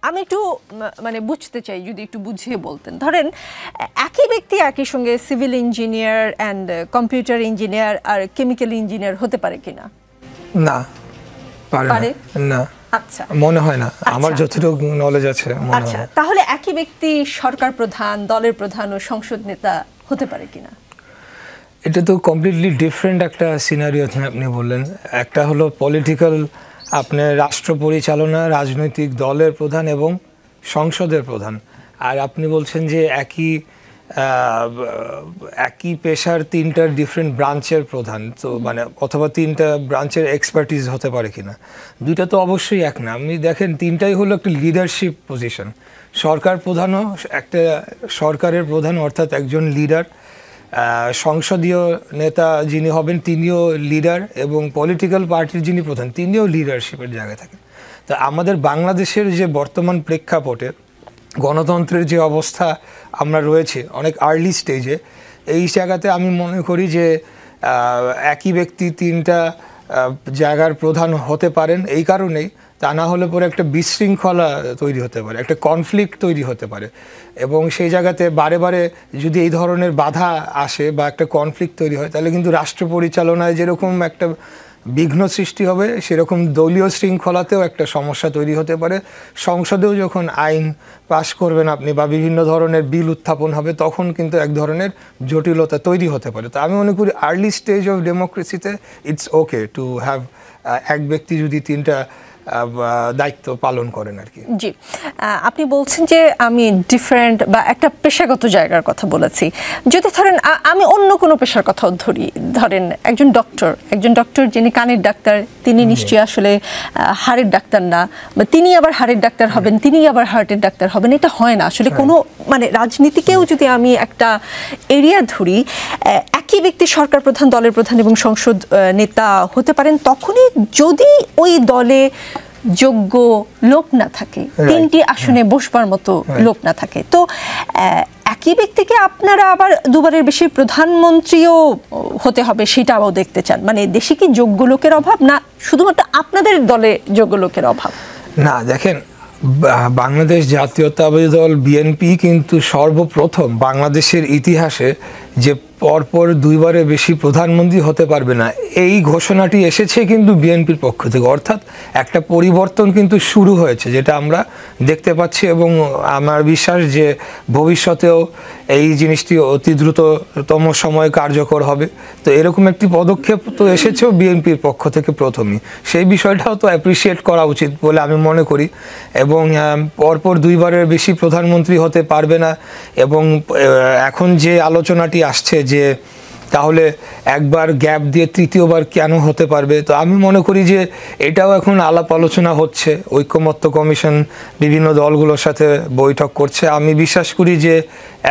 আমি একটু মানে বুঝতে চাই, যদি একটু বুঝিয়ে বলতেন। ধরেন একই ব্যক্তি একই সঙ্গে civil engineer and computer engineer আর কেমিক্যাল ইঞ্জিনিয়ার হতে পারে কিনা? না, পারে না। আচ্ছা, মনে হয় না, আমার যতটুকু নলেজ আছে মনে হয়। আচ্ছা, তাহলে একই ব্যক্তি সরকার প্রধান, দলের প্রধান ও সংসদ নেতা হতে পারে কিনা? এটা তো কমপ্লিটলি ডিফারেন্ট একটা সিনারিও আপনি বললেন। একটা হলো পলিটিক্যাল, আপনার রাষ্ট্র পরিচালনা, রাজনৈতিক দলের প্রধান এবং সংসদের প্রধান। আর আপনি বলছেন যে একই পেশার তিনটা ডিফারেন্ট ব্রাঞ্চের প্রধান, তো মানে অথবা তিনটা ব্রাঞ্চের এক্সপার্টিস হতে পারে কিনা। দুইটা তো অবশ্যই এক না। আপনি দেখেন তিনটাই হলো একটা লিডারশিপ পজিশন। সরকার প্রধানও একটা সরকারের প্রধান, অর্থাৎ একজন লিডার। সংসদীয় নেতা যিনি হবেন তিনিও লিডার, এবং পলিটিক্যাল পার্টির যিনি প্রধান তিনিও লিডারশিপের জায়গায় থাকেন। তো আমাদের বাংলাদেশের যে বর্তমান প্রেক্ষাপটে গণতন্ত্রের যে অবস্থা আমরা রয়েছে অনেক আর্লি স্টেজে, এই জায়গাতে আমি মনে করি যে একই ব্যক্তি তিনটা জায়গার প্রধান হতে পারেন। এই কারণেই, তা না হলে পরে একটা বিশৃঙ্খলা তৈরি হতে পারে, একটা কনফ্লিক্ট তৈরি হতে পারে, এবং সেই জায়গাতে বারে বারে যদি এই ধরনের বাধা আসে বা একটা কনফ্লিক্ট তৈরি হয়, তাহলে কিন্তু রাষ্ট্র পরিচালনায় যেরকম একটা বিঘ্ন সৃষ্টি হবে, সেরকম দলীয় শৃঙ্খলাতেও একটা সমস্যা তৈরি হতে পারে। সংসদেও যখন আইন পাশ করবেন আপনি বা বিভিন্ন ধরনের বিল উত্থাপন হবে, তখন কিন্তু এক ধরনের জটিলতা তৈরি হতে পারে। তো আমি মনে করি আর্লি স্টেজ অফ ডেমোক্রেসিতে ইটস ওকে টু হ্যাভ এক ব্যক্তি যদি তিনটা দায়িত্ব পালন করেন আর কি। জি, আপনি বলছেন যে আমি ডিফারেন্ট বা একটা পেশাগত জায়গার কথা বলেছি। যদি ধরেন আমি অন্য কোনো পেশার কথাও ধরি, ধরেন একজন ডক্টর যিনি কানের ডাক্তার, তিনি নিশ্চয়ই আসলে হাড়ের ডাক্তার না, বা তিনি আবার হাড়ের ডাক্তার হবেন, তিনি আবার হার্টের ডাক্তার হবেন, এটা হয় না আসলে। কোনো মানে রাজনীতিকেও যদি আমি একটা এরিয়া ধরি, একই ব্যক্তি সরকার প্রধান, দলের প্রধান এবং সংসদ নেতা হতে পারেন তখনই যদি ওই দলে যোগ্য লোক না থাকে, তিনটি আসনে বসবার মতো লোক না থাকে। তো একই ব্যক্তিকে আপনারা আবার দুবারের বেশি প্রধানমন্ত্রীও হতে হবে, সেটাও দেখতে চান? মানে দেশে কি যোগ্য লোকের অভাব, না শুধুমাত্র আপনাদের দলে যোগ্য লোকের অভাব? না, দেখেন বাংলাদেশ জাতীয়তাবাদী দল বিএনপি কিন্তু সর্বপ্রথম বাংলাদেশের ইতিহাসে যে পরপর দুইবারের বেশি প্রধানমন্ত্রী হতে পারবে না, এই ঘোষণাটি এসেছে কিন্তু বিএনপির পক্ষ থেকে। অর্থাৎ একটা পরিবর্তন কিন্তু শুরু হয়েছে, যেটা আমরা দেখতে পাচ্ছি, এবং আমার বিশ্বাস যে ভবিষ্যতেও এই জিনিসটি অতি দ্রুততম সময়ে কার্যকর হবে। তো এরকম একটি পদক্ষেপ তো এসেছেও বিএনপির পক্ষ থেকে প্রথমেই, সেই বিষয়টাও তো অ্যাপ্রিসিয়েট করা উচিত বলে আমি মনে করি। এবং পরপর দুইবারের বেশি প্রধানমন্ত্রী হতে পারবে না, এবং এখন যে আলোচনাটি আসছে যে তাহলে একবার গ্যাপ দিয়ে তৃতীয়বার কেন হতে পারবে, তো আমি মনে করি যে এটাও এখন আলাপ আলোচনা হচ্ছে। ঐকমত্য কমিশন বিভিন্ন দলগুলোর সাথে বৈঠক করছে। আমি বিশ্বাস করি যে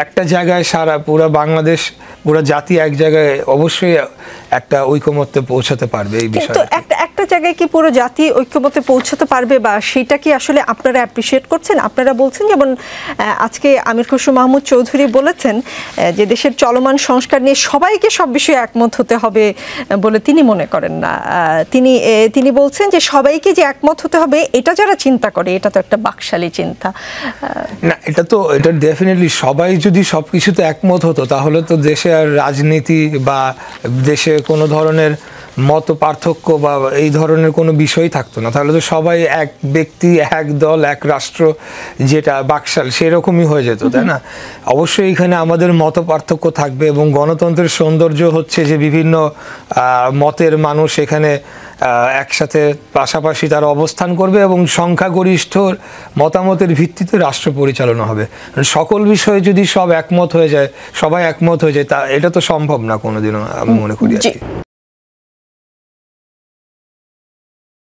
একটা জায়গায় পুরো বাংলাদেশ, পুরো জাতি এক জায়গায় অবশ্যই একটা ঐকমত্যে পৌঁছাতে পারবে এই বিষয়ে। কিন্তু একটা জায়গায় কি পুরো জাতি ঐক্যমত্যে পৌঁছাতে পারবে, বা সেটা কি আসলে আপনারা অ্যাপ্রিসিয়েট করছেন? আপনারা বলছেন, যেমন আজকে আমির খসরু মাহমুদ চৌধুরী বলেছেন যে দেশের চলমান সংস্কার নিয়ে সবাইকে সব বিষয়ে একমত হতে হবে বলে তিনি মনে করেন না। তিনি বলছেন যে সবাইকে যে একমত হতে হবে, এটা যারা চিন্তা করে এটা তো একটা বাকশালী চিন্তা না। এটা ডেফিনেটলি সবাই যদি সব কিছুতে একমত হতো, তাহলে তো দেশে আর রাজনীতি বা দেশে কোনো ধরনের মত পার্থক্য বা এই ধরনের কোনো বিষয় থাকতো না। তাহলে তো সবাই এক ব্যক্তি, এক দল, এক রাষ্ট্র, যেটা বাকশাল, সেরকমই হয়ে যেত, তাই না? অবশ্যই এখানে আমাদের মত পার্থক্য থাকবে, এবং গণতন্ত্রের সৌন্দর্য হচ্ছে যে বিভিন্ন মতের মানুষ এখানে একসাথে পাশাপাশি তারা অবস্থান করবে, এবং সংখ্যাগরিষ্ঠ মতামতের ভিত্তিতে রাষ্ট্র পরিচালনা হবে। সকল বিষয়ে যদি সব একমত হয়ে যায়, সবাই একমত হয়ে যায়, তা এটা তো সম্ভব না কোনোদিনও, আমি মনে করি।